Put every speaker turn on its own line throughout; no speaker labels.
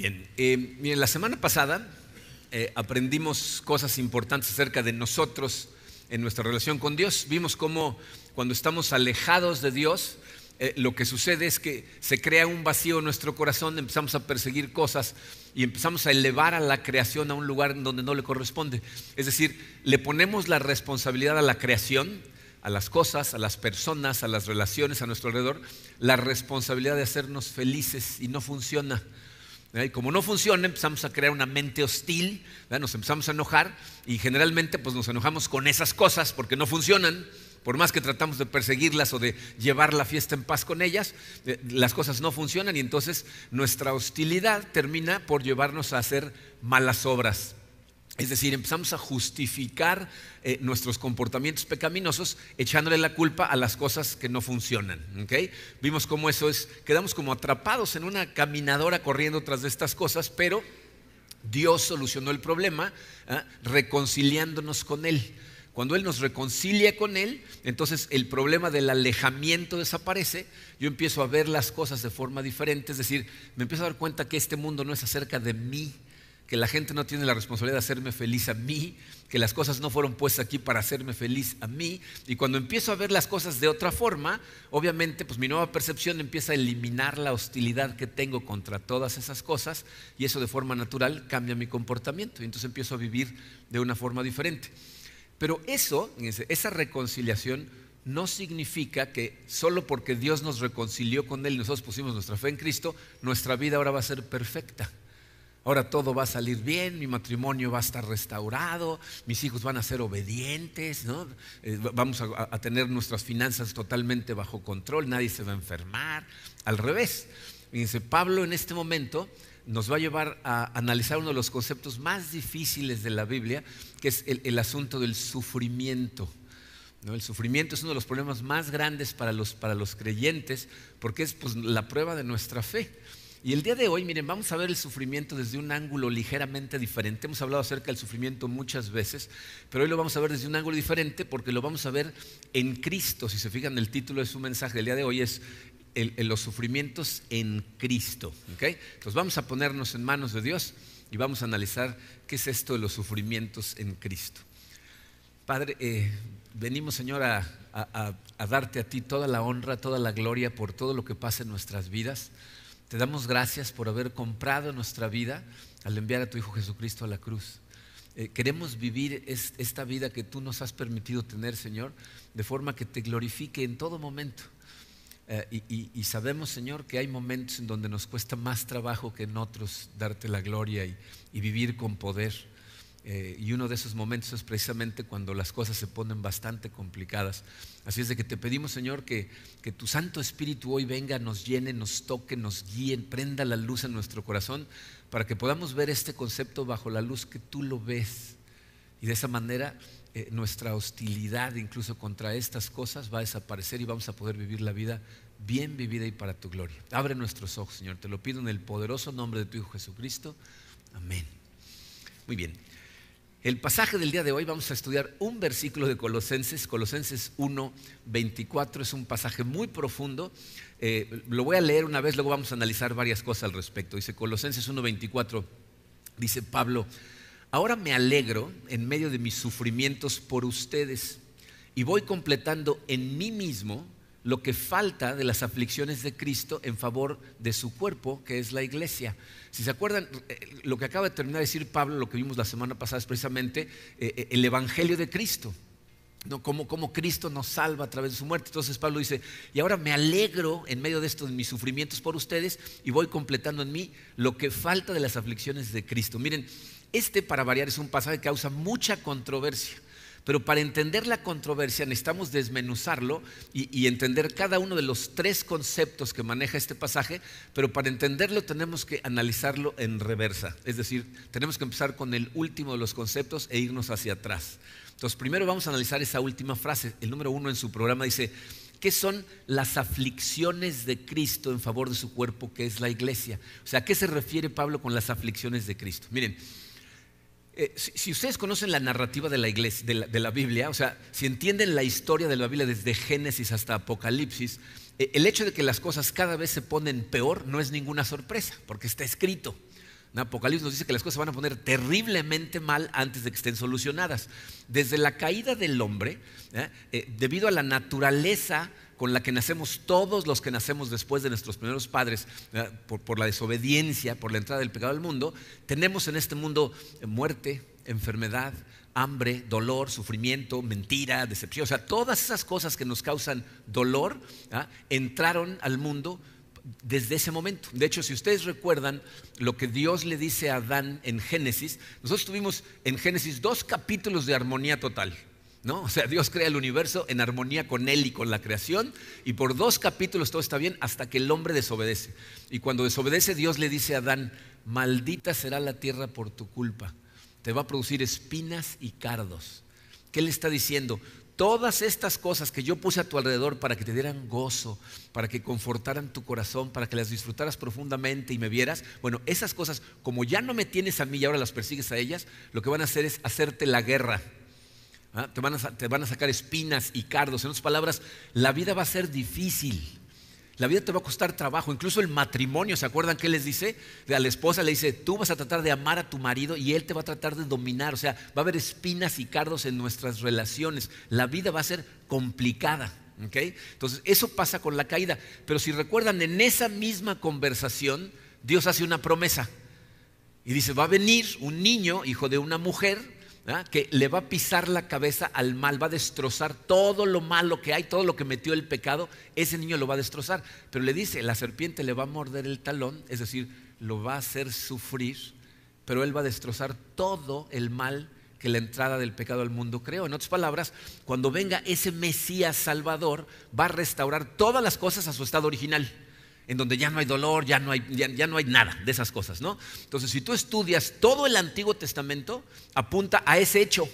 Bien, miren, la semana pasada aprendimos cosas importantes acerca de nosotros en nuestra relación con Dios. Vimos cómo cuando estamos alejados de Dios, lo que sucede es que se crea un vacío en nuestro corazón, empezamos a perseguir cosas y empezamos a elevar a la creación a un lugar en donde no le corresponde. Es decir, le ponemos la responsabilidad a la creación, a las cosas, a las personas, a las relaciones a nuestro alrededor, la responsabilidad de hacernos felices, y no funciona. Y como no funciona, empezamos a crear una mente hostil, ¿verdad? Nos empezamos a enojar y generalmente pues nos enojamos con esas cosas porque no funcionan. Por más que tratamos de perseguirlas o de llevar la fiesta en paz con ellas, las cosas no funcionan y entonces nuestra hostilidad termina por llevarnos a hacer malas obras. Es decir, empezamos a justificar nuestros comportamientos pecaminosos echándole la culpa a las cosas que no funcionan, ¿okay? Vimos cómo eso es, quedamos como atrapados en una caminadora corriendo tras de estas cosas, pero Dios solucionó el problema reconciliándonos con Él. Cuando Él nos reconcilia con Él, entonces el problema del alejamiento desaparece. Yo empiezo a ver las cosas de forma diferente, es decir, me empiezo a dar cuenta que este mundo no es acerca de mí, que la gente no tiene la responsabilidad de hacerme feliz a mí, que las cosas no fueron puestas aquí para hacerme feliz a mí. Y cuando empiezo a ver las cosas de otra forma, obviamente pues mi nueva percepción empieza a eliminar la hostilidad que tengo contra todas esas cosas, y eso de forma natural cambia mi comportamiento y entonces empiezo a vivir de una forma diferente. Pero eso, esa reconciliación no significa que solo porque Dios nos reconcilió con Él y nosotros pusimos nuestra fe en Cristo, nuestra vida ahora va a ser perfecta. Ahora todo va a salir bien, mi matrimonio va a estar restaurado, mis hijos van a ser obedientes, ¿no? Vamos a tener nuestras finanzas totalmente bajo control, nadie se va a enfermar. Al revés, fíjense, Pablo en este momento nos va a llevar a analizar uno de los conceptos más difíciles de la Biblia, que es el asunto del sufrimiento, ¿no? El sufrimiento es uno de los problemas más grandes para los creyentes, porque es pues, la prueba de nuestra fe. Y el día de hoy, miren, vamos a ver el sufrimiento desde un ángulo ligeramente diferente. Hemos hablado acerca del sufrimiento muchas veces, pero hoy lo vamos a ver desde un ángulo diferente porque lo vamos a ver en Cristo. Si se fijan, el título de su mensaje del día de hoy es los sufrimientos en Cristo, ¿okay? Entonces vamos a ponernos en manos de Dios y vamos a analizar qué es esto de los sufrimientos en Cristo. Padre, venimos, Señor, a darte a ti toda la honra, toda la gloria por todo lo que pasa en nuestras vidas. Te damos gracias por haber comprado nuestra vida al enviar a tu Hijo Jesucristo a la cruz. Queremos vivir esta vida que tú nos has permitido tener, Señor, de forma que te glorifique en todo momento. Y sabemos, Señor, que hay momentos en donde nos cuesta más trabajo que en otros darte la gloria y vivir con poder. Y uno de esos momentos es precisamente cuando las cosas se ponen bastante complicadas. Así es de que te pedimos, Señor, que tu Santo Espíritu hoy venga, nos llene, nos toque, nos guíe, prenda la luz en nuestro corazón para que podamos ver este concepto bajo la luz que tú lo ves. Y de esa manera nuestra hostilidad incluso contra estas cosas va a desaparecer y vamos a poder vivir la vida bien vivida y para tu gloria. Abre nuestros ojos, Señor, te lo pido en el poderoso nombre de tu Hijo Jesucristo. Amén. Muy bien. El pasaje del día de hoy vamos a estudiar un versículo de Colosenses 1:24, es un pasaje muy profundo. Lo voy a leer una vez, luego vamos a analizar varias cosas al respecto. Dice Colosenses 1:24, dice Pablo: ahora me alegro en medio de mis sufrimientos por ustedes y voy completando en mí mismo lo que falta de las aflicciones de Cristo en favor de su cuerpo, que es la iglesia. Si se acuerdan, lo que acaba de terminar de decir Pablo, lo que vimos la semana pasada, es precisamente el evangelio de Cristo, ¿no? Cómo Cristo nos salva a través de su muerte. Entonces Pablo dice: y ahora me alegro en medio de estos mis sufrimientos por ustedes y voy completando en mí lo que falta de las aflicciones de Cristo. Miren, para variar, es un pasaje que causa mucha controversia. Pero para entender la controversia necesitamos desmenuzarlo y entender cada uno de los tres conceptos que maneja este pasaje, pero para entenderlo tenemos que analizarlo en reversa. Es decir, tenemos que empezar con el último de los conceptos e irnos hacia atrás. Entonces, primero vamos a analizar esa última frase. El número 1 en su programa dice: ¿qué son las aflicciones de Cristo en favor de su cuerpo, que es la iglesia? O sea, ¿a qué se refiere Pablo con las aflicciones de Cristo? Miren, si ustedes conocen la narrativa de la iglesia, de la Biblia, o sea, si entienden la historia de la Biblia desde Génesis hasta Apocalipsis, el hecho de que las cosas cada vez se ponen peor no es ninguna sorpresa, porque está escrito. Apocalipsis nos dice que las cosas se van a poner terriblemente mal antes de que estén solucionadas. Desde la caída del hombre, debido a la naturaleza con la que nacemos todos los que nacemos después de nuestros primeros padres, por la desobediencia, por la entrada del pecado al mundo, tenemos en este mundo muerte, enfermedad, hambre, dolor, sufrimiento, mentira, decepción. O sea, todas esas cosas que nos causan dolor entraron al mundo desde ese momento. De hecho, si ustedes recuerdan lo que Dios le dice a Adán en Génesis, nosotros tuvimos en Génesis 2 capítulos de armonía total, ¿no? O sea, Dios crea el universo en armonía con él y con la creación, y por 2 capítulos todo está bien hasta que el hombre desobedece. Y cuando desobedece, Dios le dice a Adán: maldita será la tierra por tu culpa, te va a producir espinas y cardos. ¿Qué le está diciendo? Todas estas cosas que yo puse a tu alrededor para que te dieran gozo, para que confortaran tu corazón, para que las disfrutaras profundamente y me vieras, bueno, esas cosas, como ya no me tienes a mí y ahora las persigues a ellas, lo que van a hacer es hacerte la guerra. Te van a sacar espinas y cardos. En otras palabras, la vida va a ser difícil. La vida te va a costar trabajo, incluso el matrimonio. ¿Se acuerdan qué les dice? A la esposa le dice: tú vas a tratar de amar a tu marido y él te va a tratar de dominar. O sea, va a haber espinas y cardos en nuestras relaciones. La vida va a ser complicada, ¿okay? Entonces, eso pasa con la caída. Pero si recuerdan, en esa misma conversación, Dios hace una promesa y dice: va a venir un niño, hijo de una mujer, que le va a pisar la cabeza al mal, va a destrozar todo lo malo que hay, todo lo que metió el pecado. Ese niño lo va a destrozar, pero le dice: la serpiente le va a morder el talón, es decir, lo va a hacer sufrir, pero él va a destrozar todo el mal que la entrada del pecado al mundo creó. En otras palabras, cuando venga ese Mesías Salvador, va a restaurar todas las cosas a su estado original, en donde ya no hay dolor, ya no hay nada de esas cosas, ¿no? Entonces, si tú estudias todo el Antiguo Testamento, apunta a ese hecho.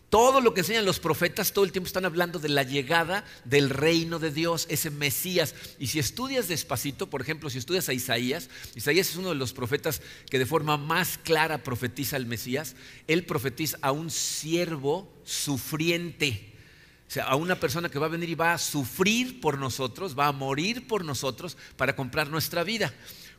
Todo lo que enseñan los profetas todo el tiempo están hablando de la llegada del reino de Dios, ese Mesías. Y si estudias despacito, por ejemplo, si estudias a Isaías es uno de los profetas que de forma más clara profetiza al Mesías. Él profetiza a un siervo sufriente. O sea, a una persona que va a venir y va a sufrir por nosotros, va a morir por nosotros para comprar nuestra vida.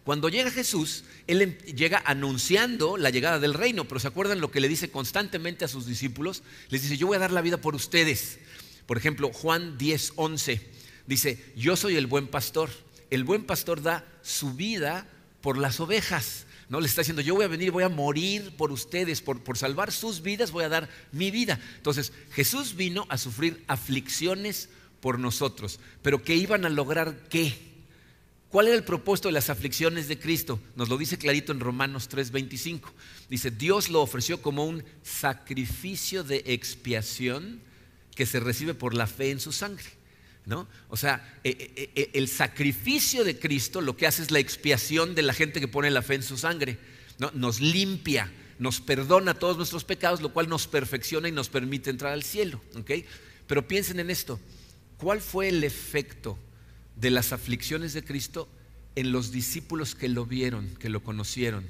Cuando llega Jesús, Él llega anunciando la llegada del reino, pero ¿se acuerdan lo que le dice constantemente a sus discípulos? Les dice: yo voy a dar la vida por ustedes. Por ejemplo, Juan 10:11 dice: yo soy el buen pastor. El buen pastor da su vida por las ovejas. No, le está diciendo: yo voy a venir, voy a morir por ustedes, por salvar sus vidas, voy a dar mi vida. Entonces, Jesús vino a sufrir aflicciones por nosotros. ¿Pero qué iban a lograr qué? ¿Cuál era el propósito de las aflicciones de Cristo? Nos lo dice clarito en Romanos 3:25. Dice: Dios lo ofreció como un sacrificio de expiación que se recibe por la fe en su sangre, ¿no? O sea, el sacrificio de Cristo lo que hace es la expiación de la gente que pone la fe en su sangre, ¿no? Nos limpia, nos perdona todos nuestros pecados, lo cual nos perfecciona y nos permite entrar al cielo, ¿okay? Pero piensen en esto: ¿cuál fue el efecto de las aflicciones de Cristo en los discípulos que lo vieron, que lo conocieron,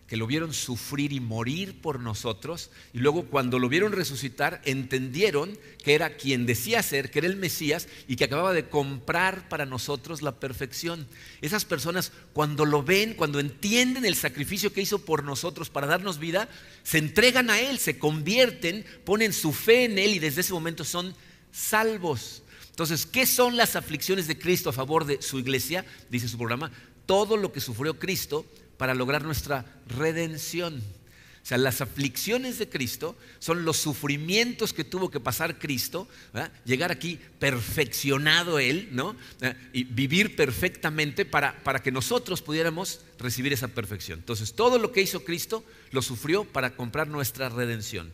que lo vieron sufrir y morir por nosotros? Y luego, cuando lo vieron resucitar, entendieron que era quien decía ser, que era el Mesías, y que acababa de comprar para nosotros la perfección. Esas personas, cuando lo ven, cuando entienden el sacrificio que hizo por nosotros para darnos vida, se entregan a Él, se convierten, ponen su fe en Él, y desde ese momento son salvos. Entonces, ¿qué son las aflicciones de Cristo a favor de su iglesia? Dice su programa: todo lo que sufrió Cristo para lograr nuestra redención. O sea, las aflicciones de Cristo son los sufrimientos que tuvo que pasar Cristo, ¿verdad? Llegar aquí perfeccionado Él, ¿no? Y vivir perfectamente para que nosotros pudiéramos recibir esa perfección. Entonces, todo lo que hizo Cristo lo sufrió para comprar nuestra redención.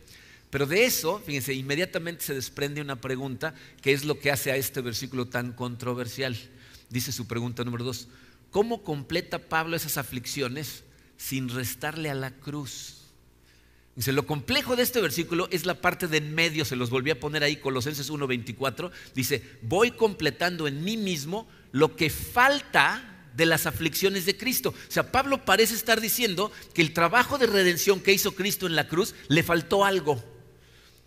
Pero de eso, fíjense, inmediatamente se desprende una pregunta, que es lo que hace a este versículo tan controversial. Dice su pregunta número 2: ¿cómo completa Pablo esas aflicciones sin restarle a la cruz? Dice: lo complejo de este versículo es la parte de en medio. Se los volví a poner ahí, Colosenses 1:24. Dice: voy completando en mí mismo lo que falta de las aflicciones de Cristo. O sea, Pablo parece estar diciendo que el trabajo de redención que hizo Cristo en la cruz le faltó algo.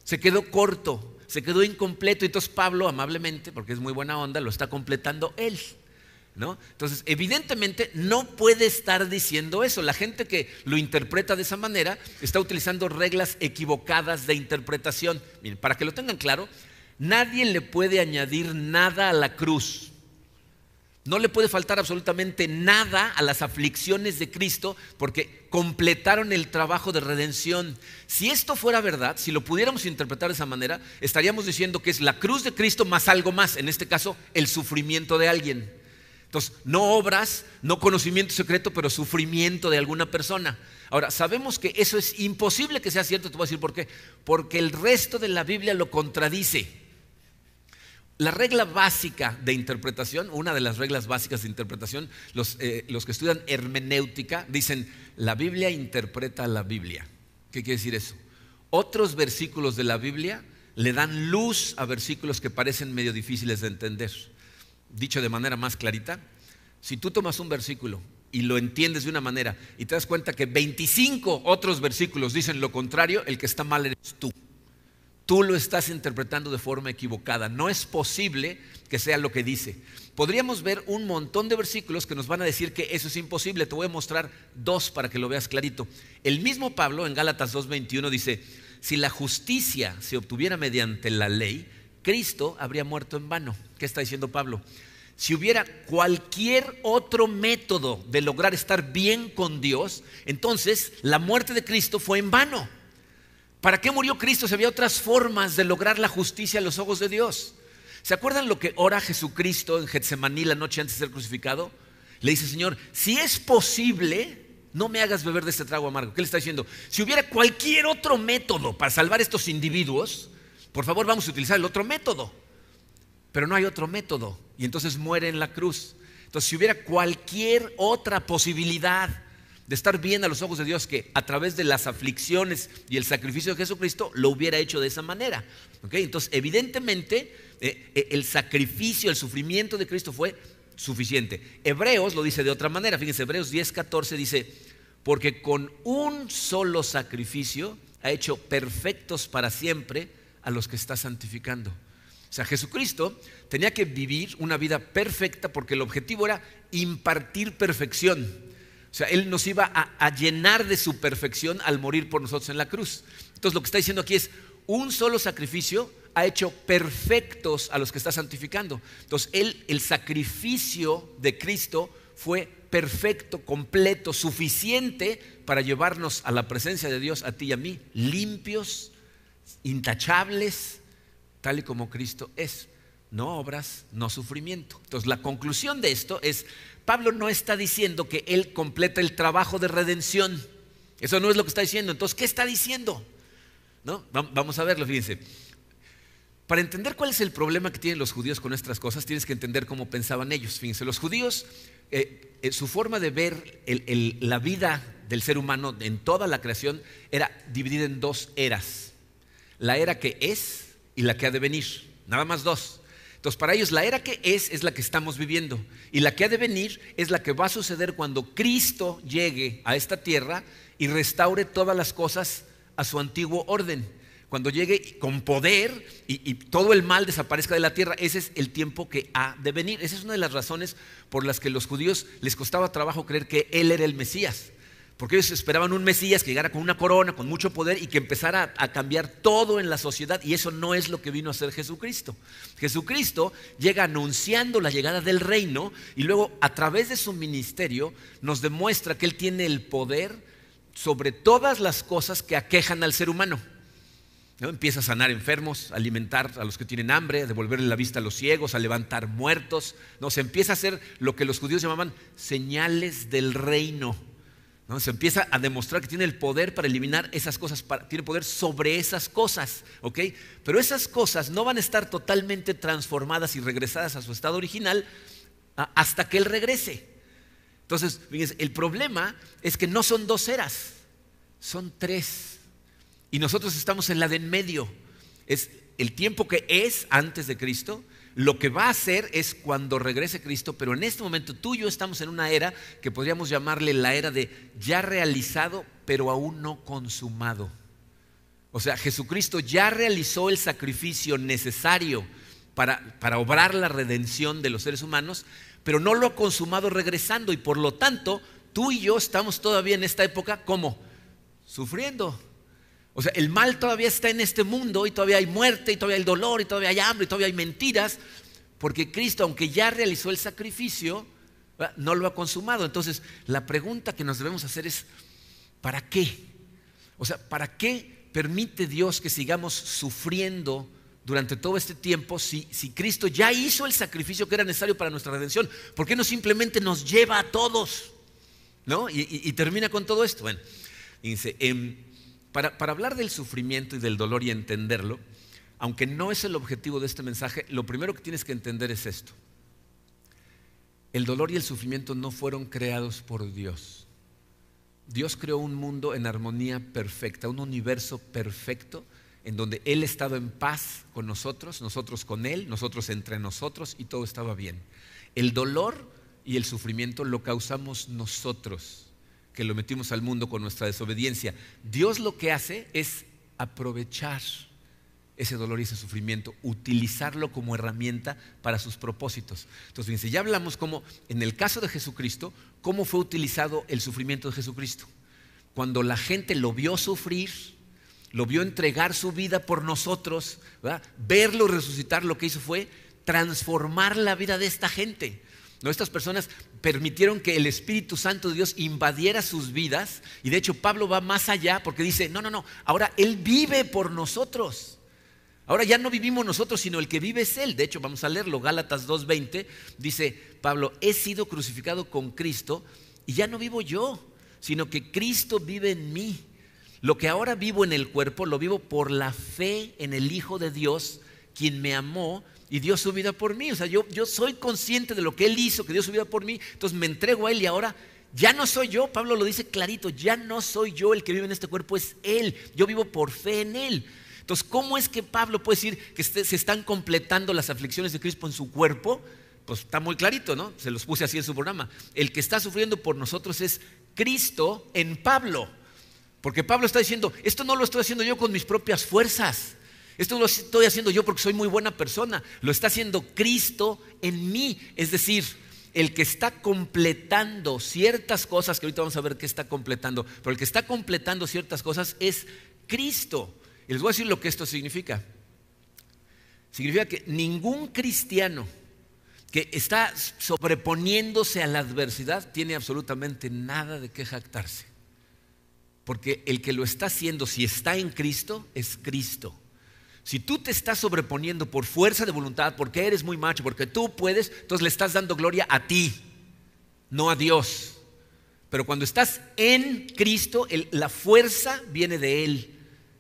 Se quedó corto, se quedó incompleto. Entonces Pablo, amablemente, porque es muy buena onda, lo está completando él. ¿no? Entonces, evidentemente no puede estar diciendo eso. La gente que lo interpreta de esa manera está utilizando reglas equivocadas de interpretación. Miren, para que lo tengan claro, nadie le puede añadir nada a la cruz. No le puede faltar absolutamente nada a las aflicciones de Cristo porque completaron el trabajo de redención. Si esto fuera verdad, si lo pudiéramos interpretar de esa manera, estaríamos diciendo que es la cruz de Cristo más algo más, en este caso el sufrimiento de alguien. Entonces, no obras, no conocimiento secreto, pero sufrimiento de alguna persona. Ahora, sabemos que eso es imposible que sea cierto. Te voy a decir por qué. Porque el resto de la Biblia lo contradice. La regla básica de interpretación, una de las reglas básicas de interpretación, los que estudian hermenéutica dicen, la Biblia interpreta la Biblia. ¿Qué quiere decir eso? Otros versículos de la Biblia le dan luz a versículos que parecen medio difíciles de entender. Dicho de manera más clarita, si tú tomas un versículo y lo entiendes de una manera y te das cuenta que 25 otros versículos dicen lo contrario, el que está mal eres tú. Tú lo estás interpretando de forma equivocada. No es posible que sea lo que dice. Podríamos ver un montón de versículos que nos van a decir que eso es imposible. Te voy a mostrar dos para que lo veas clarito. El mismo Pablo en Gálatas 2:21 dice, si la justicia se obtuviera mediante la ley, Cristo habría muerto en vano. ¿Qué está diciendo Pablo? Si hubiera cualquier otro método de lograr estar bien con Dios, entonces la muerte de Cristo fue en vano. ¿Para qué murió Cristo si había otras formas de lograr la justicia a los ojos de Dios? ¿Se acuerdan lo que ora Jesucristo en Getsemaní la noche antes de ser crucificado? Le dice, Señor, si es posible, no me hagas beber de este trago amargo. ¿Qué le está diciendo? Si hubiera cualquier otro método para salvar a estos individuos, por favor vamos a utilizar el otro método. Pero no hay otro método y entonces muere en la cruz. Entonces, si hubiera cualquier otra posibilidad de estar bien a los ojos de Dios, que a través de las aflicciones y el sacrificio de Jesucristo lo hubiera hecho de esa manera. ¿Okay? Entonces, evidentemente, el sacrificio, el sufrimiento de Cristo fue suficiente. Hebreos lo dice de otra manera. Fíjense, Hebreos 10:14 dice, porque con un solo sacrificio ha hecho perfectos para siempre a los que está santificando. O sea, Jesucristo tenía que vivir una vida perfecta porque el objetivo era impartir perfección. O sea, Él nos iba a llenar de su perfección al morir por nosotros en la cruz. Entonces, lo que está diciendo aquí es, un solo sacrificio ha hecho perfectos a los que está santificando. Entonces, el sacrificio de Cristo fue perfecto, completo, suficiente para llevarnos a la presencia de Dios, a ti y a mí, limpios, intachables, tal y como Cristo es. No obras, no sufrimiento. Entonces, la conclusión de esto es, Pablo no está diciendo que Él completa el trabajo de redención. Eso no es lo que está diciendo. Entonces, ¿qué está diciendo? ¿No? Vamos a verlo, fíjense. Para entender cuál es el problema que tienen los judíos con estas cosas, tienes que entender cómo pensaban ellos. Fíjense, los judíos, su forma de ver la vida del ser humano en toda la creación era dividida en dos eras. La era que es y la que ha de venir. Nada más dos. Entonces, para ellos la era que es la que estamos viviendo, y la que ha de venir es la que va a suceder cuando Cristo llegue a esta tierra y restaure todas las cosas a su antiguo orden. Cuando llegue con poder y todo el mal desaparezca de la tierra, ese es el tiempo que ha de venir. Esa es una de las razones por las que a los judíos les costaba trabajo creer que Él era el Mesías. Porque ellos esperaban un Mesías que llegara con una corona, con mucho poder y que empezara a cambiar todo en la sociedad, y eso no es lo que vino a hacer Jesucristo. Jesucristo llega anunciando la llegada del reino y luego a través de su ministerio nos demuestra que Él tiene el poder sobre todas las cosas que aquejan al ser humano. ¿No? Empieza a sanar enfermos, a alimentar a los que tienen hambre, a devolverle la vista a los ciegos, a levantar muertos. ¿No? Se empieza a hacer lo que los judíos llamaban señales del reino. ¿No? Se empieza a demostrar que tiene el poder para eliminar esas cosas, tiene poder sobre esas cosas, ¿ok? Pero esas cosas no van a estar totalmente transformadas y regresadas a su estado original hasta que Él regrese. Entonces, fíjense, el problema es que no son dos eras, son tres. Y nosotros estamos en la de en medio. Es el tiempo que es antes de Cristo. Lo que va a hacer es cuando regrese Cristo, pero en este momento tú y yo estamos en una era que podríamos llamarle la era de ya realizado, pero aún no consumado. O sea, Jesucristo ya realizó el sacrificio necesario para obrar la redención de los seres humanos, pero no lo ha consumado regresando, y por lo tanto tú y yo estamos todavía en esta época, ¿cómo? Sufriendo. O sea, el mal todavía está en este mundo, y todavía hay muerte, y todavía hay dolor, y todavía hay hambre, y todavía hay mentiras, porque Cristo, aunque ya realizó el sacrificio, no lo ha consumado. Entonces la pregunta que nos debemos hacer es, ¿para qué? O sea, ¿para qué permite Dios que sigamos sufriendo durante todo este tiempo si Cristo ya hizo el sacrificio que era necesario para nuestra redención? ¿Por qué no simplemente nos lleva a todos, ¿no? Y termina con todo esto. Bueno, dice, para hablar del sufrimiento y del dolor y entenderlo, aunque no es el objetivo de este mensaje, lo primero que tienes que entender es esto: el dolor y el sufrimiento no fueron creados por Dios. Dios creó un mundo en armonía perfecta, un universo perfecto, en donde Él estaba en paz con nosotros, nosotros con Él, nosotros entre nosotros, y todo estaba bien. El dolor y el sufrimiento lo causamos nosotros, que lo metimos al mundo con nuestra desobediencia. Dios lo que hace es aprovechar ese dolor y ese sufrimiento, utilizarlo como herramienta para sus propósitos. Entonces, fíjense, ya hablamos cómo en el caso de Jesucristo, cómo fue utilizado el sufrimiento de Jesucristo. Cuando la gente lo vio sufrir, lo vio entregar su vida por nosotros, ¿verdad? Verlo resucitar, lo que hizo fue transformar la vida de esta gente, ¿no? Estas personas permitieron que el Espíritu Santo de Dios invadiera sus vidas, y de hecho Pablo va más allá porque dice, no, ahora Él vive por nosotros. Ahora ya no vivimos nosotros, sino el que vive es Él. De hecho, vamos a leerlo, Gálatas 2:20, dice Pablo, he sido crucificado con Cristo y ya no vivo yo, sino que Cristo vive en mí. Lo que ahora vivo en el cuerpo, lo vivo por la fe en el Hijo de Dios, quien me amó y dio su vida por mí. O sea, yo soy consciente de lo que Él hizo, que dio su vida por mí, entonces me entrego a Él, y ahora ya no soy yo. Pablo lo dice clarito, ya no soy yo el que vive en este cuerpo, es Él. Yo vivo por fe en Él. Entonces, ¿cómo es que Pablo puede decir que se están completando las aflicciones de Cristo en su cuerpo? Pues está muy clarito, ¿no? Se los puse así en su programa. El que está sufriendo por nosotros es Cristo en Pablo. Porque Pablo está diciendo, esto no lo estoy haciendo yo con mis propias fuerzas. Esto lo estoy haciendo yo porque soy muy buena persona. Lo está haciendo Cristo en mí. Es decir, el que está completando ciertas cosas, que ahorita vamos a ver qué está completando, pero el que está completando ciertas cosas es Cristo. Y les voy a decir lo que esto significa. Significa que ningún cristiano que está sobreponiéndose a la adversidad tiene absolutamente nada de qué jactarse. Porque el que lo está haciendo, si está en Cristo, es Cristo. Si tú te estás sobreponiendo por fuerza de voluntad, porque eres muy macho, porque tú puedes, entonces le estás dando gloria a ti, no a Dios. Pero cuando estás en Cristo, la fuerza viene de Él.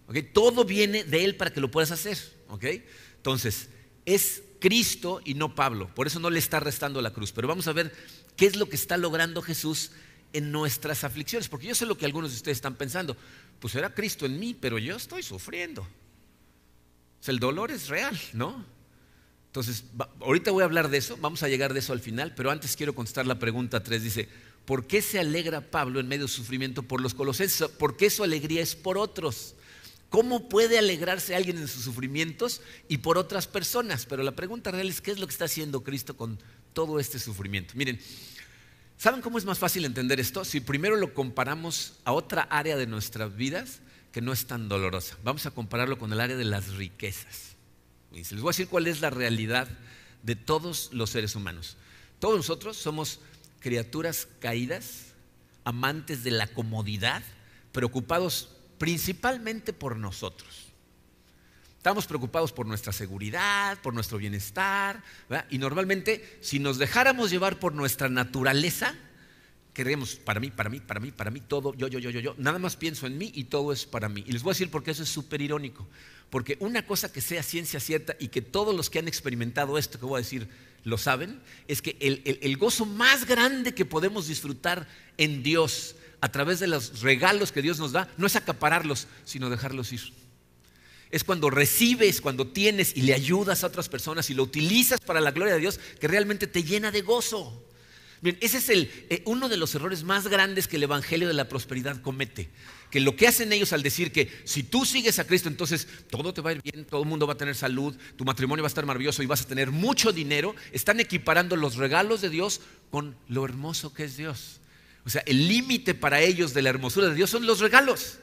¿Okay? Todo viene de Él para que lo puedas hacer. ¿Okay? Entonces, es Cristo y no Pablo. Por eso no le está restando la cruz. Pero vamos a ver qué es lo que está logrando Jesús en nuestras aflicciones. Porque yo sé lo que algunos de ustedes están pensando. Pues era Cristo en mí, pero yo estoy sufriendo. O sea, el dolor es real, ¿no? Entonces, ahorita voy a hablar de eso. Vamos a llegar de eso al final. Pero antes quiero contestar la pregunta 3. Dice, ¿por qué se alegra Pablo en medio de sufrimiento por los colosenses? ¿Por qué su alegría es por otros? ¿Cómo puede alegrarse alguien en sus sufrimientos y por otras personas? Pero la pregunta real es, ¿qué es lo que está haciendo Cristo con todo este sufrimiento? Miren, ¿saben cómo es más fácil entender esto? Si primero lo comparamos a otra área de nuestras vidas que no es tan dolorosa. Vamos a compararlo con el área de las riquezas. Les voy a decir cuál es la realidad de todos los seres humanos. Todos nosotros somos criaturas caídas, amantes de la comodidad, preocupados principalmente por nosotros. Estamos preocupados por nuestra seguridad, por nuestro bienestar, ¿verdad? Y normalmente, si nos dejáramos llevar por nuestra naturaleza, queremos para mí, todo, yo, nada más pienso en mí y todo es para mí. Y les voy a decir por qué eso es súper irónico. Porque una cosa que sea ciencia cierta y que todos los que han experimentado esto que voy a decir lo saben, es que el gozo más grande que podemos disfrutar en Dios a través de los regalos que Dios nos da, no es acapararlos, sino dejarlos ir. Es cuando recibes, cuando tienes y le ayudas a otras personas y lo utilizas para la gloria de Dios, que realmente te llena de gozo. Bien, ese es uno de los errores más grandes que el evangelio de la prosperidad comete. Que lo que hacen ellos al decir que si tú sigues a Cristo, entonces todo te va a ir bien, todo el mundo va a tener salud, tu matrimonio va a estar maravilloso y vas a tener mucho dinero, están equiparando los regalos de Dios con lo hermoso que es Dios. O sea, el límite para ellos de la hermosura de Dios son los regalos.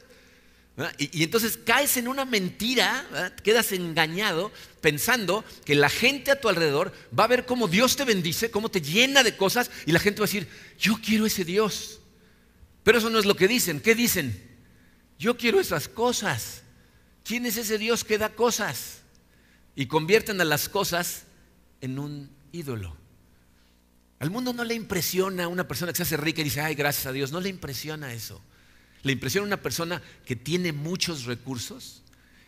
Y entonces caes en una mentira, ¿verdad? Quedas engañado pensando que la gente a tu alrededor va a ver cómo Dios te bendice, cómo te llena de cosas, y la gente va a decir, yo quiero ese Dios. Pero eso no es lo que dicen. ¿Qué dicen? Yo quiero esas cosas. ¿Quién es ese Dios que da cosas? Y convierten a las cosas en un ídolo. Al mundo no le impresiona una persona que se hace rica y dice, ay, gracias a Dios. No le impresiona eso. Le impresiona una persona que tiene muchos recursos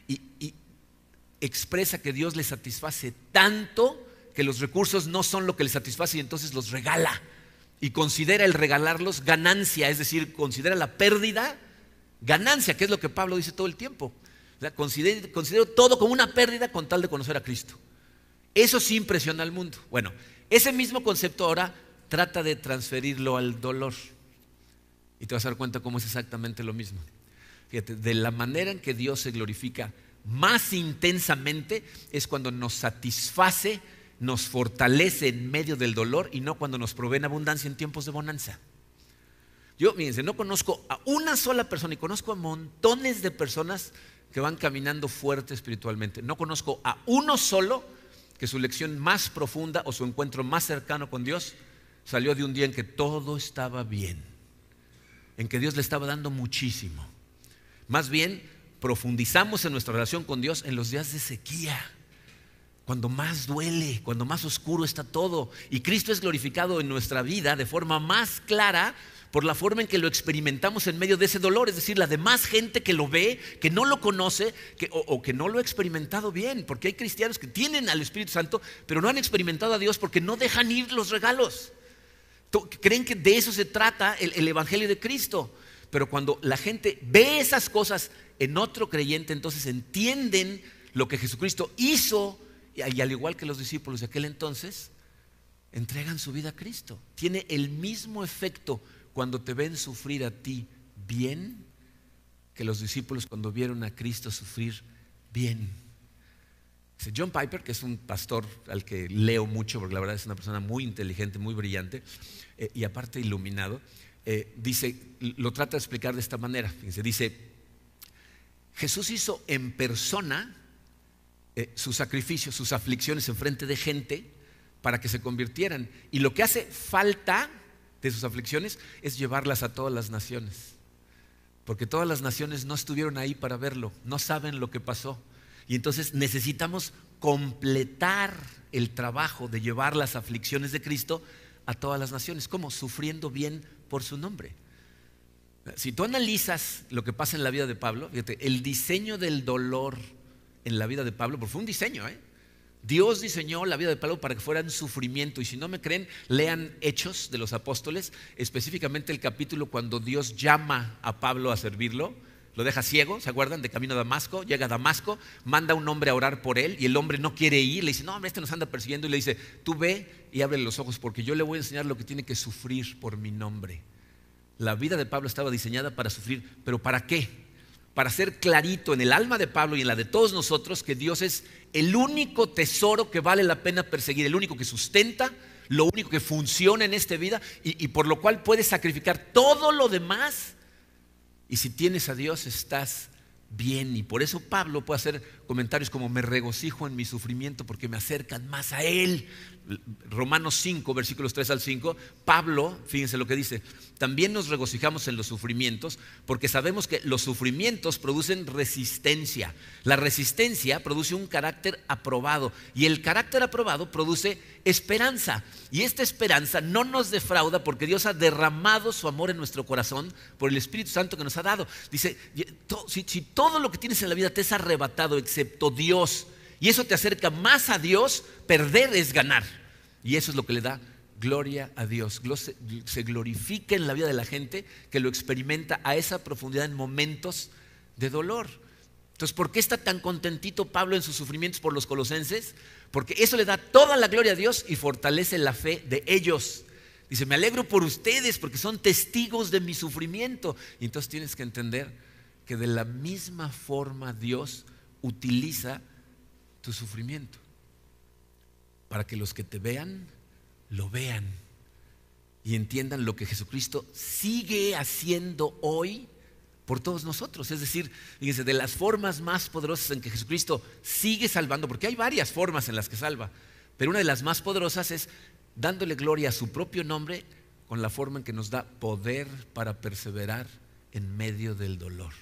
y expresa que Dios le satisface tanto que los recursos no son lo que le satisface y entonces los regala. Y considera el regalarlos ganancia, es decir, considera la pérdida ganancia, que es lo que Pablo dice todo el tiempo. O sea, considero todo como una pérdida con tal de conocer a Cristo. Eso sí impresiona al mundo. Bueno, ese mismo concepto ahora trata de transferirlo al dolor. Y te vas a dar cuenta cómo es exactamente lo mismo. Fíjate, de la manera en que Dios se glorifica más intensamente es cuando nos satisface, nos fortalece en medio del dolor y no cuando nos provee en abundancia en tiempos de bonanza. Yo, fíjense, no conozco a una sola persona y conozco a montones de personas que van caminando fuerte espiritualmente. No conozco a uno solo que su lección más profunda o su encuentro más cercano con Dios salió de un día en que todo estaba bien, en que Dios le estaba dando muchísimo. Más bien, profundizamos en nuestra relación con Dios en los días de sequía, cuando más duele, cuando más oscuro está todo. Y Cristo es glorificado en nuestra vida de forma más clara por la forma en que lo experimentamos en medio de ese dolor. Es decir, la demás gente que lo ve, que no lo conoce o que no lo ha experimentado bien. Porque hay cristianos que tienen al Espíritu Santo, pero no han experimentado a Dios porque no dejan ir los regalos. Creen que de eso se trata el Evangelio de Cristo. Pero cuando la gente ve esas cosas en otro creyente, entonces entienden lo que Jesucristo hizo. Y al igual que los discípulos de aquel entonces, entregan su vida a Cristo. Tiene el mismo efecto cuando te ven sufrir a ti bien que los discípulos cuando vieron a Cristo sufrir bien. John Piper, que es un pastor al que leo mucho, porque la verdad es una persona muy inteligente, muy brillante y aparte iluminado, lo trata de explicar de esta manera. Fíjense, dice, Jesús hizo en persona sus sacrificios, sus aflicciones en frente de gente para que se convirtieran. Y lo que hace falta de sus aflicciones es llevarlas a todas las naciones. Porque todas las naciones no estuvieron ahí para verlo, no saben lo que pasó. Y entonces necesitamos completar el trabajo de llevar las aflicciones de Cristo a todas las naciones. ¿Cómo? Sufriendo bien por su nombre. Si tú analizas lo que pasa en la vida de Pablo, fíjate, el diseño del dolor en la vida de Pablo, porque fue un diseño, Dios diseñó la vida de Pablo para que fuera en sufrimiento. Y si no me creen, lean Hechos de los Apóstoles, específicamente el capítulo cuando Dios llama a Pablo a servirlo. Lo deja ciego, ¿se acuerdan? De camino a Damasco, llega a Damasco, manda a un hombre a orar por él y el hombre no quiere ir, le dice, no, hombre, este nos anda persiguiendo, y le dice, tú ve y ábrele los ojos porque yo le voy a enseñar lo que tiene que sufrir por mi nombre. La vida de Pablo estaba diseñada para sufrir, ¿pero para qué? Para ser clarito en el alma de Pablo y en la de todos nosotros que Dios es el único tesoro que vale la pena perseguir, el único que sustenta, lo único que funciona en esta vida y por lo cual puedes sacrificar todo lo demás. Y si tienes a Dios estás bien. Y por eso Pablo puede hacer comentarios como me regocijo en mi sufrimiento porque me acercan más a Él. Romanos 5, versículos 3 al 5, Pablo, fíjense lo que dice, también nos regocijamos en los sufrimientos porque sabemos que los sufrimientos producen resistencia. La resistencia produce un carácter aprobado y el carácter aprobado produce esperanza. Y esta esperanza no nos defrauda porque Dios ha derramado su amor en nuestro corazón por el Espíritu Santo que nos ha dado. Dice, si todo lo que tienes en la vida te es arrebatado excepto Dios, y eso te acerca más a Dios, perder es ganar. Y eso es lo que le da gloria a Dios. Se glorifica en la vida de la gente que lo experimenta a esa profundidad en momentos de dolor. Entonces, ¿por qué está tan contentito Pablo en sus sufrimientos por los colosenses? Porque eso le da toda la gloria a Dios y fortalece la fe de ellos. Dice, me alegro por ustedes porque son testigos de mi sufrimiento. Y entonces tienes que entender que de la misma forma Dios utiliza tu sufrimiento para que los que te vean, lo vean y entiendan lo que Jesucristo sigue haciendo hoy por todos nosotros. Es decir, fíjense, de las formas más poderosas en que Jesucristo sigue salvando, porque hay varias formas en las que salva, pero una de las más poderosas es dándole gloria a su propio nombre con la forma en que nos da poder para perseverar en medio del dolor.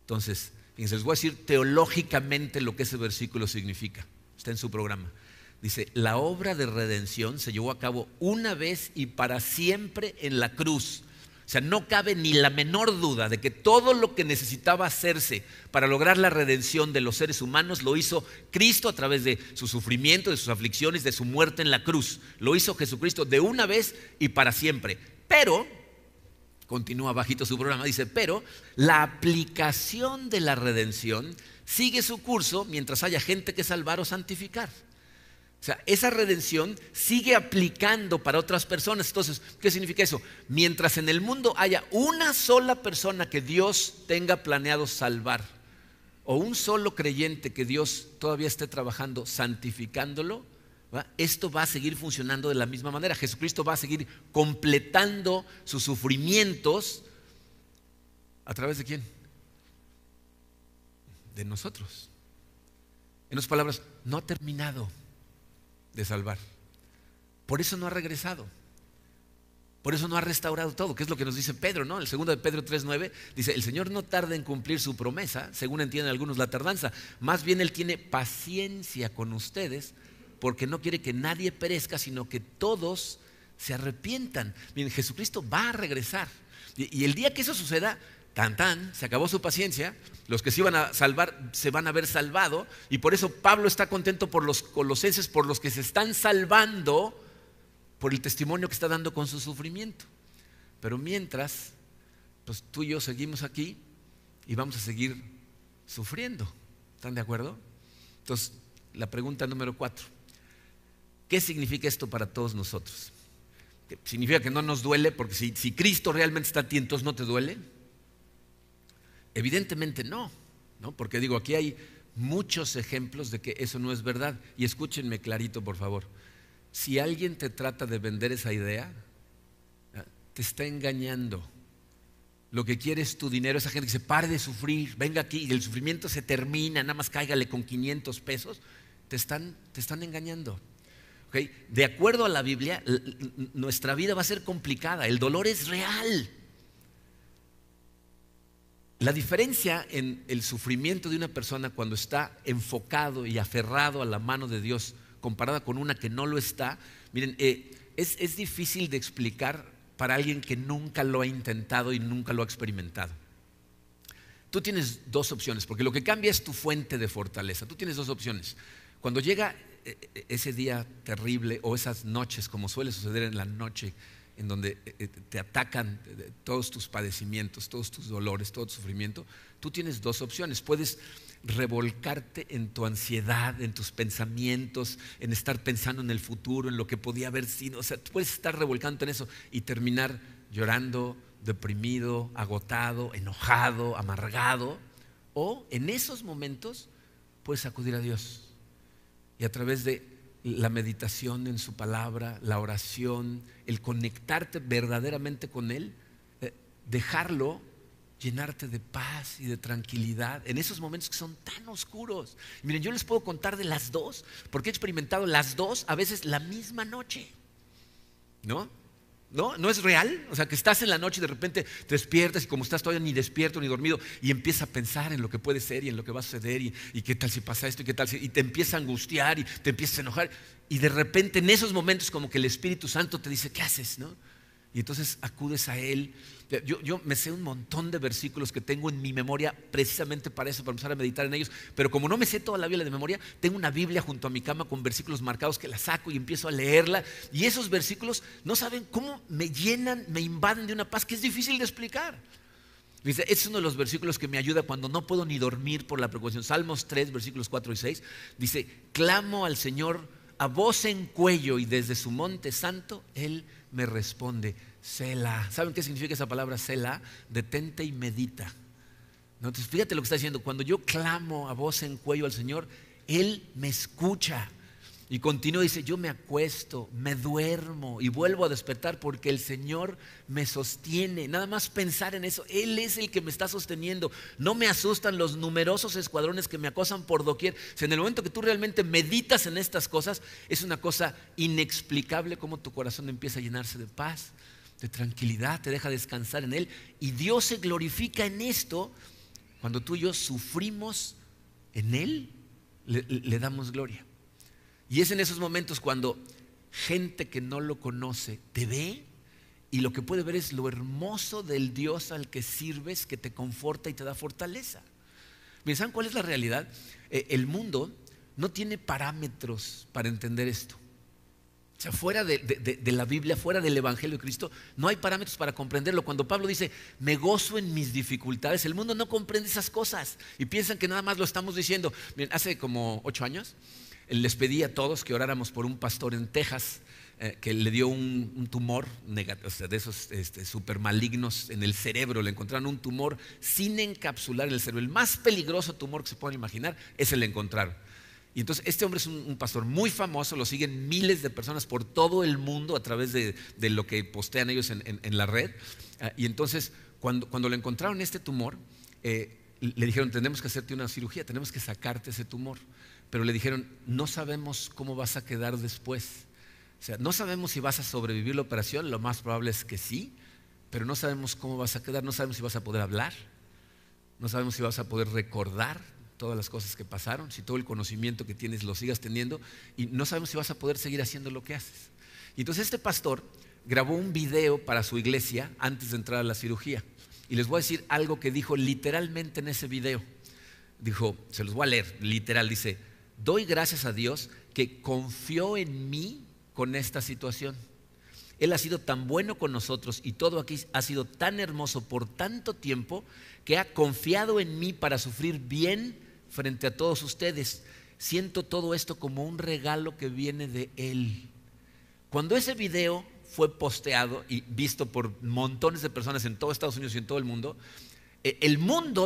Entonces, fíjense, les voy a decir teológicamente lo que ese versículo significa. Está en su programa. Dice, la obra de redención se llevó a cabo una vez y para siempre en la cruz. O sea, no cabe ni la menor duda de que todo lo que necesitaba hacerse para lograr la redención de los seres humanos lo hizo Cristo a través de su sufrimiento, de sus aflicciones, de su muerte en la cruz. Lo hizo Jesucristo de una vez y para siempre. Pero, continúa bajito su programa, dice, pero la aplicación de la redención sigue su curso mientras haya gente que salvar o santificar. O sea, esa redención sigue aplicando para otras personas. Entonces, ¿qué significa eso? Mientras en el mundo haya una sola persona que Dios tenga planeado salvar, o un solo creyente que Dios todavía esté trabajando santificándolo, ¿va? Esto va a seguir funcionando de la misma manera. Jesucristo va a seguir completando sus sufrimientos. ¿A través de quién? De nosotros. En otras palabras, no ha terminado de salvar. Por eso no ha regresado. Por eso no ha restaurado todo, que es lo que nos dice Pedro, ¿no? El segundo de Pedro 3:9 dice, el Señor no tarda en cumplir su promesa, según entienden algunos la tardanza, más bien Él tiene paciencia con ustedes, porque no quiere que nadie perezca, sino que todos se arrepientan. Miren, Jesucristo va a regresar. Y el día que eso suceda, se acabó su paciencia, los que se iban a salvar se van a ver salvado, y por eso Pablo está contento por los colosenses, por los que se están salvando, por el testimonio que está dando con su sufrimiento. Pero mientras, pues tú y yo seguimos aquí y vamos a seguir sufriendo. ¿Están de acuerdo? Entonces, la pregunta número 4, ¿qué significa esto para todos nosotros? ¿Significa que no nos duele? Porque si Cristo realmente está a ti, entonces ¿no te duele? Evidentemente no, porque digo, aquí hay muchos ejemplos de que eso no es verdad. Y escúchenme clarito, por favor. Si alguien te trata de vender esa idea, te está engañando. Lo que quiere es tu dinero. Esa gente que dice, pare de sufrir, venga aquí, y el sufrimiento se termina, nada más cáigale con 500 pesos. Te están engañando. ¿Okay? De acuerdo a la Biblia, nuestra vida va a ser complicada. El dolor es real. La diferencia en el sufrimiento de una persona cuando está enfocado y aferrado a la mano de Dios comparada con una que no lo está, miren, es difícil de explicar para alguien que nunca lo ha intentado y nunca lo ha experimentado. Tú tienes dos opciones, porque lo que cambia es tu fuente de fortaleza. Tú tienes dos opciones. Cuando llega ese día terrible o esas noches, como suele suceder en la noche, en donde te atacan todos tus padecimientos, todos tus dolores, todo tu sufrimiento, tú tienes dos opciones. Puedes revolcarte en tu ansiedad, en tus pensamientos, en estar pensando en el futuro, en lo que podía haber sido. O sea, tú puedes estar revolcándote en eso y terminar llorando, deprimido, agotado, enojado, amargado. O en esos momentos puedes acudir a Dios y a través de la meditación en su palabra, la oración, el conectarte verdaderamente con Él, dejarlo llenarte de paz y de tranquilidad en esos momentos que son tan oscuros. Miren, yo les puedo contar de las dos, porque he experimentado las dos a veces la misma noche. ¿No es real? O sea, que estás en la noche y de repente te despiertas y como estás todavía ni despierto ni dormido y empiezas a pensar en lo que puede ser y en lo que va a suceder y qué tal si pasa esto y qué tal si, y te empieza a angustiar y te empiezas a enojar y de repente en esos momentos como que el Espíritu Santo te dice, ¿qué haces? Y entonces acudes a Él. Yo me sé un montón de versículos que tengo en mi memoria precisamente para eso, para empezar a meditar en ellos, pero como no me sé toda la Biblia de memoria, tengo una Biblia junto a mi cama con versículos marcados que la saco y empiezo a leerla, y esos versículos no saben cómo me llenan, me invaden de una paz que es difícil de explicar. Dice, es uno de los versículos que me ayuda cuando no puedo ni dormir por la preocupación. Salmos 3, versículos 4 y 6 dice, clamo al Señor a voz en cuello y desde su monte santo Él me responde. Selah. ¿Saben qué significa esa palabra Selah? Detente y medita. ¿No? Entonces fíjate lo que está diciendo. Cuando yo clamo a voz en cuello al Señor, Él me escucha. Y continúa, dice, yo me acuesto, me duermo y vuelvo a despertar porque el Señor me sostiene. Nada más pensar en eso, Él es el que me está sosteniendo. No me asustan los numerosos escuadrones que me acosan por doquier. O sea, en el momento que tú realmente meditas en estas cosas, es una cosa inexplicable cómo tu corazón empieza a llenarse de paz, de tranquilidad, te deja descansar en Él. Y Dios se glorifica en esto cuando tú y yo sufrimos en Él, le damos gloria. Y es en esos momentos cuando gente que no lo conoce te ve y lo que puede ver es lo hermoso del Dios al que sirves, que te conforta y te da fortaleza. Miren, ¿saben cuál es la realidad? El mundo no tiene parámetros para entender esto. O sea, fuera de la Biblia, fuera del Evangelio de Cristo, no hay parámetros para comprenderlo. Cuando Pablo dice, me gozo en mis dificultades, el mundo no comprende esas cosas y piensan que nada más lo estamos diciendo. Miren, hace como 8 años les pedí a todos que oráramos por un pastor en Texas que le dio un tumor negativo, o sea, de esos super malignos en el cerebro. Le encontraron un tumor sin encapsular en el cerebro. El más peligroso tumor que se pueden imaginar, ese le encontraron. Y entonces este hombre es un pastor muy famoso, lo siguen miles de personas por todo el mundo a través de lo que postean ellos en la red. Y entonces cuando le encontraron este tumor, le dijeron, tenemos que hacerte una cirugía, tenemos que sacarte ese tumor. Pero le dijeron, no sabemos cómo vas a quedar después. O sea, no sabemos si vas a sobrevivir la operación, lo más probable es que sí, pero no sabemos cómo vas a quedar, no sabemos si vas a poder hablar, no sabemos si vas a poder recordar todas las cosas que pasaron, si todo el conocimiento que tienes lo sigas teniendo, y no sabemos si vas a poder seguir haciendo lo que haces. Y entonces este pastor grabó un video para su iglesia antes de entrar a la cirugía. Y les voy a decir algo que dijo literalmente en ese video. Dijo, se los voy a leer, literal, dice: doy gracias a Dios que confió en mí con esta situación. Él ha sido tan bueno con nosotros y todo aquí ha sido tan hermoso por tanto tiempo que ha confiado en mí para sufrir bien frente a todos ustedes. Siento todo esto como un regalo que viene de Él. Cuando ese video fue posteado y visto por montones de personas en todo Estados Unidos y en todo el mundo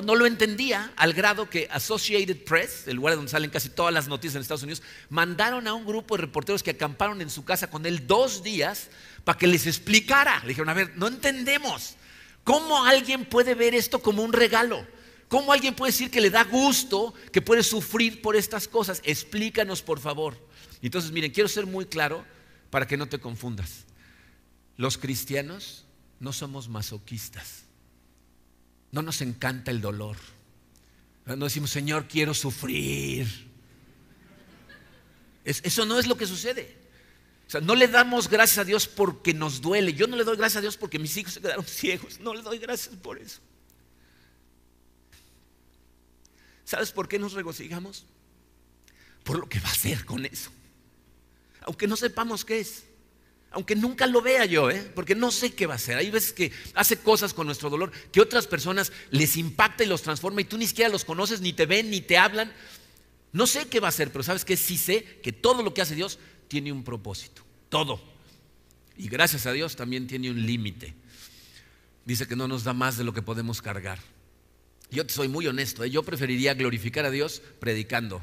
no lo entendía, al grado que Associated Press, el lugar donde salen casi todas las noticias en Estados Unidos, mandaron a un grupo de reporteros que acamparon en su casa con él 2 días para que les explicara. Le dijeron, a ver, no entendemos cómo alguien puede ver esto como un regalo, cómo alguien puede decir que le da gusto, que puede sufrir por estas cosas. Explícanos, por favor. Y entonces, miren, quiero ser muy claro para que no te confundas. Los cristianos no somos masoquistas. No nos encanta el dolor. No decimos, Señor, quiero sufrir. Eso no es lo que sucede. O sea, no le damos gracias a Dios porque nos duele. Yo no le doy gracias a Dios porque mis hijos se quedaron ciegos. No le doy gracias por eso. ¿Sabes por qué nos regocijamos? Por lo que va a hacer con eso. Aunque no sepamos qué es. Aunque nunca lo vea yo, porque no sé qué va a hacer. Hay veces que hace cosas con nuestro dolor que otras personas les impacta y los transforma y tú ni siquiera los conoces, ni te ven, ni te hablan. No sé qué va a hacer, pero ¿sabes qué? Sí sé que todo lo que hace Dios tiene un propósito. Todo. Y gracias a Dios también tiene un límite. Dice que no nos da más de lo que podemos cargar. Yo te soy muy honesto, yo preferiría glorificar a Dios predicando.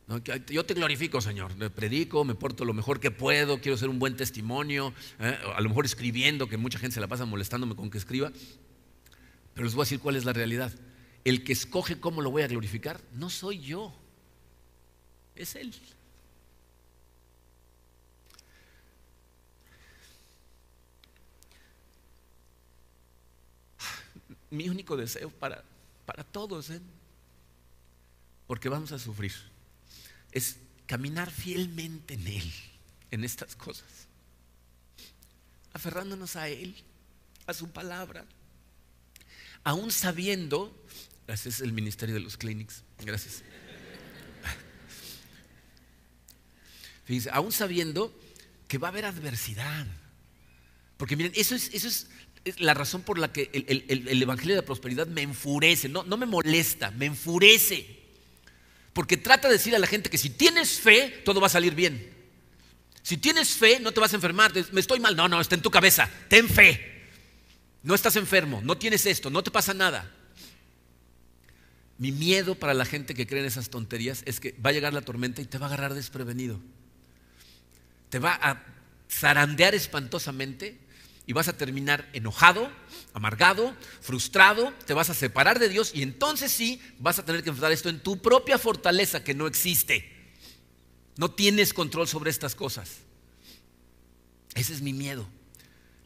¿No? Yo te glorifico, Señor, me predico, me porto lo mejor que puedo, quiero ser un buen testimonio, a lo mejor escribiendo, que mucha gente se la pasa molestándome con que escriba. Pero les voy a decir cuál es la realidad. El que escoge cómo lo voy a glorificar no soy yo, es Él. Mi único deseo para todos, porque vamos a sufrir, es caminar fielmente en Él, en estas cosas, aferrándonos a Él, a su palabra, aún sabiendo, ese es el ministerio de los clinics, gracias. Fíjense, aún sabiendo que va a haber adversidad, porque miren, eso es la razón por la que el evangelio de la prosperidad me enfurece, no me molesta, me enfurece. Porque trata de decir a la gente que si tienes fe, todo va a salir bien. Si tienes fe, no te vas a enfermar. Me estoy mal. No, está en tu cabeza. Ten fe. No estás enfermo, no tienes esto, no te pasa nada. Mi miedo para la gente que cree en esas tonterías es que va a llegar la tormenta y te va a agarrar desprevenido. Te va a zarandear espantosamente y vas a terminar enojado, amargado, frustrado, te vas a separar de Dios y entonces sí vas a tener que enfrentar esto en tu propia fortaleza que no existe. No tienes control sobre estas cosas. Ese es mi miedo.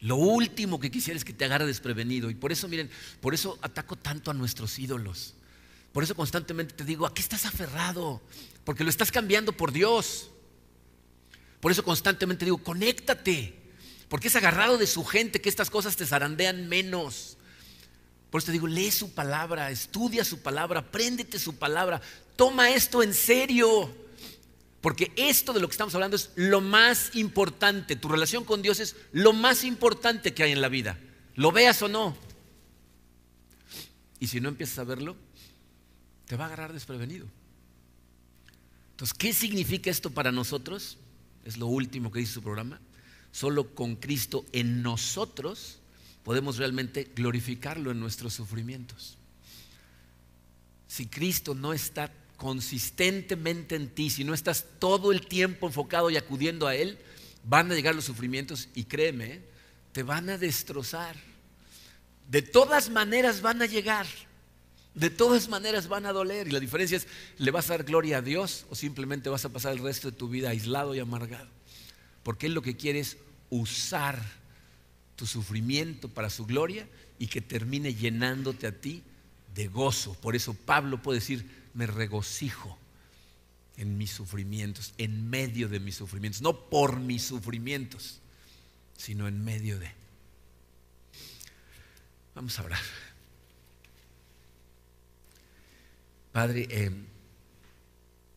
Lo último que quisiera es que te agarre desprevenido. Y por eso, miren, por eso ataco tanto a nuestros ídolos. Por eso constantemente te digo, ¿a qué estás aferrado? Porque lo estás cambiando por Dios. Por eso constantemente digo, conéctate. Porque es agarrado de su gente que estas cosas te zarandean menos. Por eso te digo, lee su palabra, estudia su palabra, apréndete su palabra. Toma esto en serio. Porque esto de lo que estamos hablando es lo más importante. Tu relación con Dios es lo más importante que hay en la vida. Lo veas o no. Y si no empiezas a verlo, te va a agarrar desprevenido. Entonces, ¿qué significa esto para nosotros? Es lo último que dice su programa. Solo con Cristo en nosotros podemos realmente glorificarlo en nuestros sufrimientos. Si Cristo no está consistentemente en ti, si no estás todo el tiempo enfocado y acudiendo a Él, van a llegar los sufrimientos y créeme, te van a destrozar. De todas maneras van a llegar, de todas maneras van a doler. Y la diferencia es, ¿le vas a dar gloria a Dios o simplemente vas a pasar el resto de tu vida aislado y amargado? Porque Él lo que quiere es usar tu sufrimiento para su gloria y que termine llenándote a ti de gozo. Por eso Pablo puede decir, me regocijo en mis sufrimientos, en medio de mis sufrimientos, no por mis sufrimientos, sino en medio de. Vamos a orar. Padre,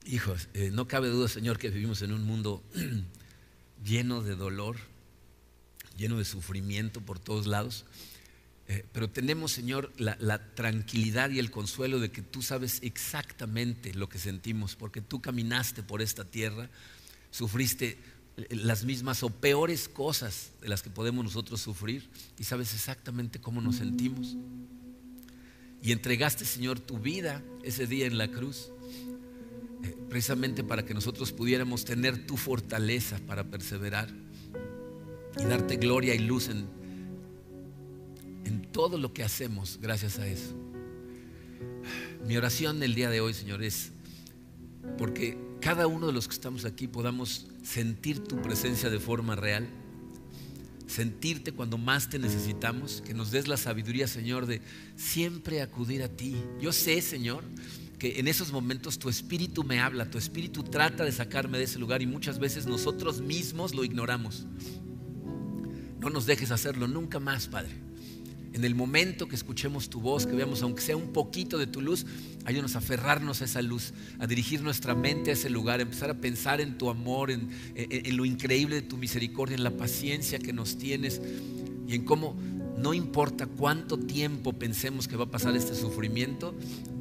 hijos, no cabe duda, Señor, que vivimos en un mundo lleno de dolor, lleno de sufrimiento por todos lados. Pero tenemos, Señor, la tranquilidad y el consuelo de que tú sabes exactamente lo que sentimos, porque tú caminaste por esta tierra, sufriste las mismas o peores cosas de las que podemos nosotros sufrir y sabes exactamente cómo nos sentimos. Y entregaste, Señor, tu vida ese día en la cruz, precisamente para que nosotros pudiéramos tener tu fortaleza para perseverar y darte gloria y luz en todo lo que hacemos gracias a eso. Mi oración el día de hoy, Señor, es porque cada uno de los que estamos aquí podamos sentir tu presencia de forma real, sentirte cuando más te necesitamos, que nos des la sabiduría, Señor, de siempre acudir a ti. Yo sé, Señor, que en esos momentos tu espíritu me habla, tu espíritu trata de sacarme de ese lugar y muchas veces nosotros mismos lo ignoramos. No nos dejes hacerlo nunca más, Padre. En el momento que escuchemos tu voz, que veamos aunque sea un poquito de tu luz, ayúdanos a aferrarnos a esa luz, a dirigir nuestra mente a ese lugar, a empezar a pensar en tu amor, en lo increíble de tu misericordia, en la paciencia que nos tienes y en cómo no importa cuánto tiempo pensemos que va a pasar este sufrimiento,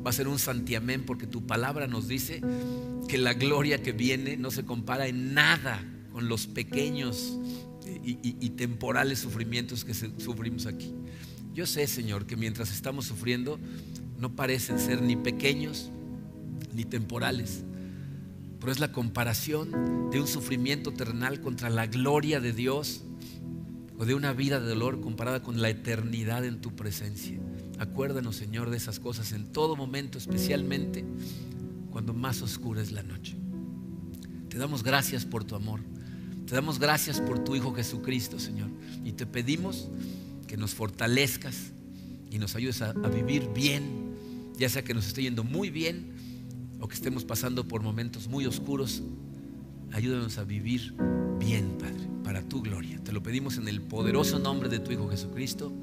va a ser un santiamén, porque tu palabra nos dice que la gloria que viene no se compara en nada con los pequeños y temporales sufrimientos que sufrimos aquí. Yo sé, Señor, que mientras estamos sufriendo no parecen ser ni pequeños ni temporales, pero es la comparación de un sufrimiento terrenal contra la gloria de Dios, o de una vida de dolor comparada con la eternidad en tu presencia. Acuérdanos, Señor, de esas cosas en todo momento, especialmente cuando más oscura es la noche. Te damos gracias por tu amor, te damos gracias por tu Hijo Jesucristo, Señor, y te pedimos que nos fortalezcas y nos ayudes a vivir bien, ya sea que nos esté yendo muy bien o que estemos pasando por momentos muy oscuros. Ayúdanos a vivir bien, Padre, para tu gloria. Te lo pedimos en el poderoso nombre de tu Hijo Jesucristo.